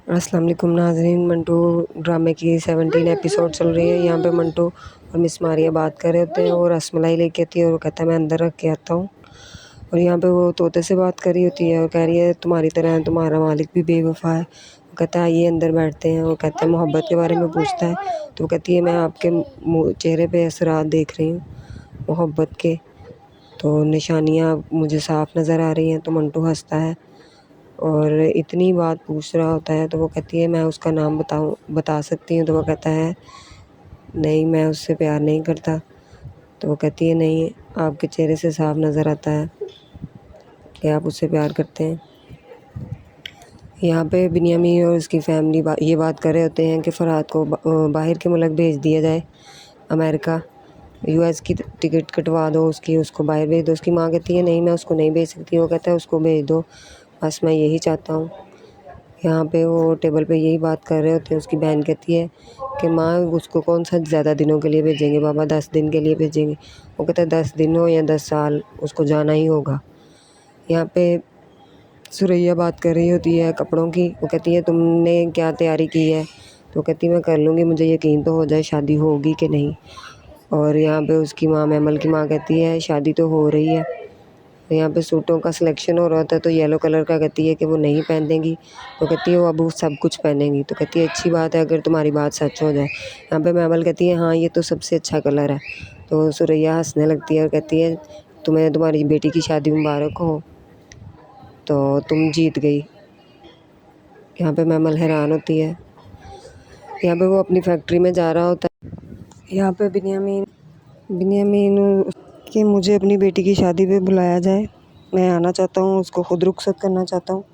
अस्सलाम वालेकुम नाज़रीन। मंटू ड्रामे की 17 एपिसोड चल रही है। यहाँ पे मंटू और मिस मारिया बात कर रहे होते हैं। वो रसमलाई लेके आती है और वो कहता है मैं अंदर रख के आता हूँ। और यहाँ पे वो तोते से बात कर रही होती है और कह रही है तुम्हारी तरह तुम्हारा मालिक भी बेवफा है। वो कहता है आइए अंदर बैठते हैं। वो कहता है मोहब्बत के बारे में पूछता है तो वो कहती है मैं आपके चेहरे पे असरात देख रही हूँ मोहब्बत के, तो निशानियाँ मुझे साफ नज़र आ रही हैं। तो मंटू हंसता है और इतनी बात पूछ रहा होता है तो वो कहती है मैं उसका नाम बता सकती हूँ। तो वो कहता है नहीं मैं उससे प्यार नहीं करता। तो वो कहती है नहीं, आपके चेहरे से साफ नज़र आता है कि आप उससे प्यार करते हैं। यहाँ पे बिन्यामीन और उसकी फैमिली ये बात कर रहे होते हैं कि फ़रहाद को बाहर के मुल्क भेज दिया जाए, अमेरिका, यूएस की टिकट कटवा दो उसकी, उसको बाहर भेज दो। उसकी माँ कहती है नहीं मैं उसको नहीं भेज सकती। वो कहता है उसको भेज दो, बस मैं यही चाहता हूँ। यहाँ पे वो टेबल पे यही बात कर रहे होते हैं। उसकी बहन कहती है कि माँ उसको कौन सा ज़्यादा दिनों के लिए भेजेंगे, बाबा 10 दिन के लिए भेजेंगे। वो कहता है 10 दिन हो या 10 साल उसको जाना ही होगा। यहाँ पे सुरैया बात कर रही होती है कपड़ों की। वो कहती है तुमने क्या तैयारी की है। तो कहती है मैं कर लूँगी, मुझे यकीन तो हो जाए शादी होगी कि नहीं। और यहाँ पे उसकी माँ मैमल की माँ कहती है शादी तो हो रही है। यहाँ पे सूटों का सिलेक्शन हो रहा होता है तो येलो कलर का कहती है कि वो नहीं पहनेंगी। तो कहती है वो अब वो सब कुछ पहनेंगी। तो कहती है अच्छी बात है अगर तुम्हारी बात सच हो जाए। यहाँ पे मैमल कहती है हाँ ये तो सबसे अच्छा कलर है। तो सुरैया हंसने लगती है और कहती है तुम्हें तुम्हारी बेटी की शादी मुबारक हो, तो तुम जीत गई। यहाँ पे मैमल हैरान होती है। यहाँ पे वो अपनी फैक्ट्री में जा रहा होता है। यहाँ पे बिन्यामीन बिन्यामीन कि मुझे अपनी बेटी की शादी पे बुलाया जाए, मैं आना चाहता हूँ, उसको खुद रुखसत करना चाहता हूँ।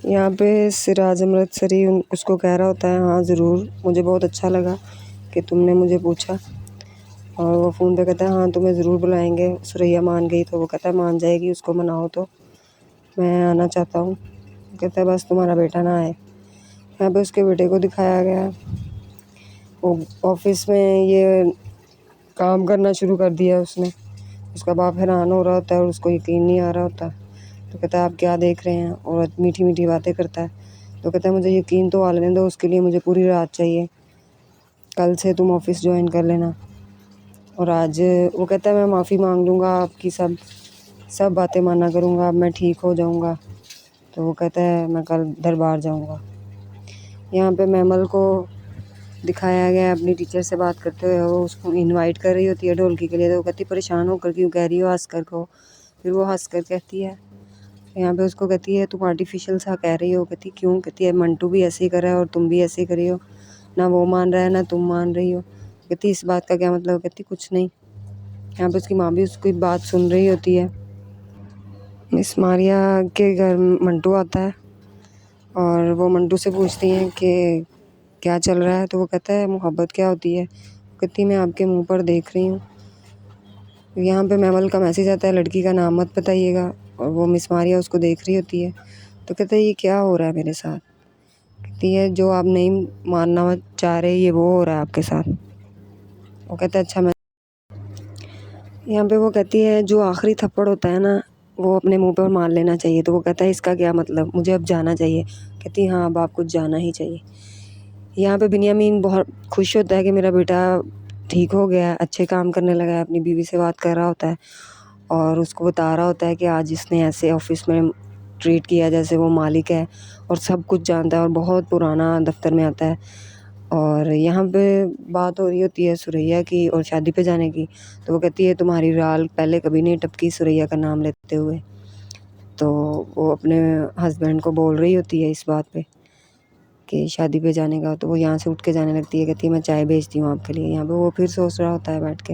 यहाँ पे सिराज अमृतसरी उसको कह रहा होता है हाँ ज़रूर, मुझे बहुत अच्छा लगा कि तुमने मुझे पूछा। और वो फ़ोन पे कहता है हाँ तुम्हें ज़रूर बुलाएंगे। सुरैया मान गई तो वो कहता है मान जाएगी, उसको मनाओ तो मैं आना चाहता हूँ। कहता है बस तुम्हारा बेटा ना आए। यहाँ पे उसके बेटे को दिखाया गया है। वो ऑफिस में ये काम करना शुरू कर दिया उसने। उसका बाप हैरान हो रहा होता है और उसको यकीन नहीं आ रहा होता। तो कहता है आप क्या देख रहे हैं, और मीठी मीठी बातें करता है। तो कहता है मुझे यकीन तो आ लेने दो, उसके लिए मुझे पूरी रात चाहिए, कल से तुम ऑफिस ज्वाइन कर लेना। और आज वो कहता है मैं माफ़ी मांग लूँगा, आपकी सब सब बातें माना करूँगा, अब मैं ठीक हो जाऊँगा। तो वो कहता है मैं कल दरबार जाऊँगा। यहाँ पे मैमल को दिखाया गया है अपनी टीचर से बात करते हुए। वो उसको इनवाइट कर रही होती है ढोलकी के लिए। तो वो कहती परेशान होकर क्यों कह रही हो, हंस कर कहो। फिर वो हंस कर कहती है, यहाँ पे उसको कहती है तुम आर्टिफिशियल सा कह रही हो। कहती क्यों। कहती है मंटू भी ऐसे ही कर रहा है और तुम भी ऐसे ही कर रही हो, ना वो मान रहा है ना तुम मान रही हो। कहती इस बात का क्या मतलब। कहती कुछ नहीं। यहाँ पे उसकी माँ भी उसकी बात सुन रही होती है। मिस मारिया के घर मंटू आता है और वो मंटू से पूछती हैं कि क्या चल रहा है। तो वो कहता है मोहब्बत क्या होती है। कहती मैं आपके मुंह पर देख रही हूँ। यहाँ पे मैमल का मैसेज आता है लड़की का नाम मत बताइएगा। और वो मिस मारिया उसको देख रही होती है। तो कहता है ये क्या हो रहा है मेरे साथ। कहती है जो आप नहीं मानना चाह रहे ये वो हो रहा है आपके साथ। वो कहता है अच्छा। मैं यहाँ पे वो कहती है जो आखिरी थप्पड़ होता है ना वो अपने मुंह पर मार लेना चाहिए। तो वो कहता है इसका क्या मतलब, मुझे अब जाना चाहिए। कहती हाँ अब आपको जाना ही चाहिए। यहाँ पे बिन्यामीन बहुत खुश होता है कि मेरा बेटा ठीक हो गया है, अच्छे काम करने लगा है, अपनी बीवी से बात कर रहा होता है और उसको बता रहा होता है कि आज इसने ऐसे ऑफिस में ट्रीट किया जैसे वो मालिक है और सब कुछ जानता है और बहुत पुराना दफ्तर में आता है। और यहाँ पे बात हो रही होती है सुरैया की और शादी पे जाने की। तो वो कहती है तुम्हारी राल पहले कभी नहीं टपकी सुरैया का नाम लेते हुए। तो वो अपने हस्बैंड को बोल रही होती है इस बात पे कि शादी पे जाने का। तो वो यहाँ से उठ के जाने लगती है। कहती है मैं चाय भेजती हूँ आपके लिए। यहाँ पे वो फिर सोच रहा होता है बैठ के।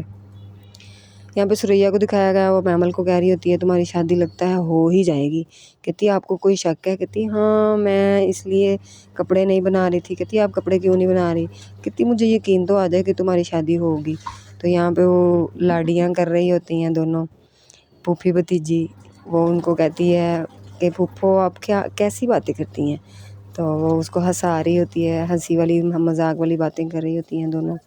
यहाँ पे सुरैया को दिखाया गया, वो मैमल को कह रही होती है तुम्हारी शादी लगता है हो ही जाएगी। कहती है आपको कोई शक है। कहती हाँ मैं इसलिए कपड़े नहीं बना रही थी। कहती आप कपड़े क्यों नहीं बना रही। कहती मुझे यकीन तो आ जाए कि तुम्हारी शादी होगी। तो यहाँ पे वो लाडियाँ कर रही होती हैं दोनों फूफी भतीजी। वो उनको कहती है कि फूफो आप क्या कैसी बातें करती हैं। तो वो उसको हंसा रही होती है, हंसी वाली मजाक वाली बातें कर रही होती हैं दोनों।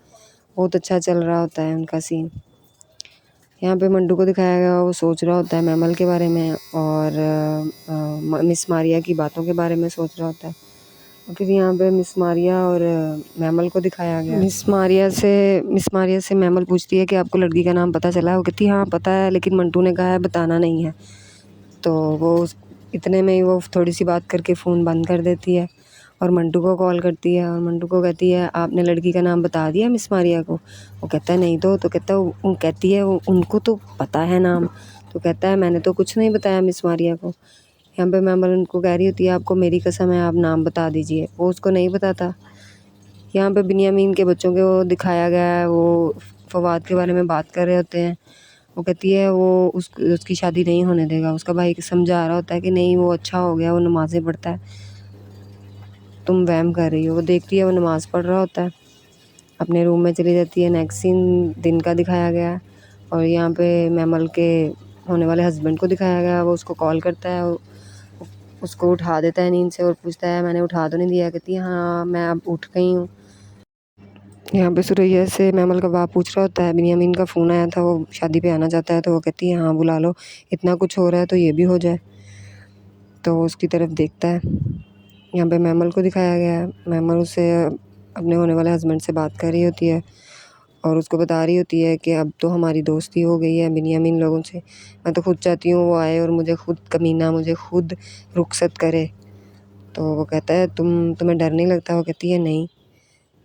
बहुत अच्छा चल रहा होता है उनका सीन। यहाँ पे मंटू को दिखाया गया वो सोच रहा होता है मैमल के बारे में और मिस मारिया की बातों के बारे में सोच रहा होता है। और फिर यहाँ पे मिस मारिया और मैमल को दिखाया गया। मिस मारिया से मैमल पूछती है कि आपको लड़की का नाम पता चला है? वो कहती है हाँ पता है, लेकिन मंटू ने कहा है बताना नहीं है। तो वो इतने में ही वो थोड़ी सी बात करके फ़ोन बंद कर देती है और मंटू को कॉल करती है और मंटू को कहती है आपने लड़की का नाम बता दिया मिस मारिया को? वो कहता है नहीं तो कहता है वो कहती है उनको तो पता है नाम। तो कहता है मैंने तो कुछ नहीं बताया मिस मारिया को। यहाँ पे मैमल उनको कह रही होती है आपको मेरी कसम है आप नाम बता दीजिए। वो उसको नहीं बताता। यहाँ पे बिन्यामीन के बच्चों को दिखाया गया है, वो फवाद के बारे में बात कर रहे होते हैं। वो कहती है वो उसकी शादी नहीं होने देगा। उसका भाई समझा रहा होता है कि नहीं वो अच्छा हो गया, वो नमाज़ें पढ़ता है, तुम वहम कर रही हो। वो देखती है वो नमाज़ पढ़ रहा होता है, अपने रूम में चली जाती है। नेक्स्ट सीन दिन का दिखाया गया है और यहाँ पे मैमल के होने वाले हस्बैंड को दिखाया गया। वो उसको कॉल करता है, उसको उठा देता है नींद से और पूछता है मैंने उठा तो नहीं दिया? कहती है हाँ मैं अब उठ गई हूँ। यहाँ पे सुरैया से मैमल का बाप पूछ रहा होता है बिन्यामीन का फ़ोन आया था, वो शादी पे आना चाहता है। तो वो कहती है हाँ बुला लो, इतना कुछ हो रहा है तो ये भी हो जाए। तो वो उसकी तरफ देखता है। यहाँ पे मैमल को दिखाया गया है, मैमल उससे अपने होने वाले हस्बैंड से बात कर रही होती है और उसको बता रही होती है कि अब तो हमारी दोस्ती हो गई है बिन्यामीन लोगों से। मैं तो खुद चाहती हूँ वो आए और मुझे खुद कमीना मुझे खुद रुखसत करे। तो वो कहता है तुम्हें डर नहीं लगता? वो कहती है नहीं।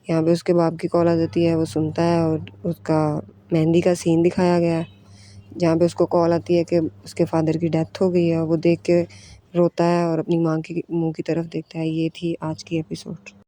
यहाँ पे उसके बाप की कॉल आ जाती है, वो सुनता है और उसका मेहंदी का सीन दिखाया गया है जहाँ पे उसको कॉल आती है कि उसके फादर की डेथ हो गई है। वो देख के रोता है और अपनी माँ की मुँह की तरफ देखता है। ये थी आज की एपिसोड।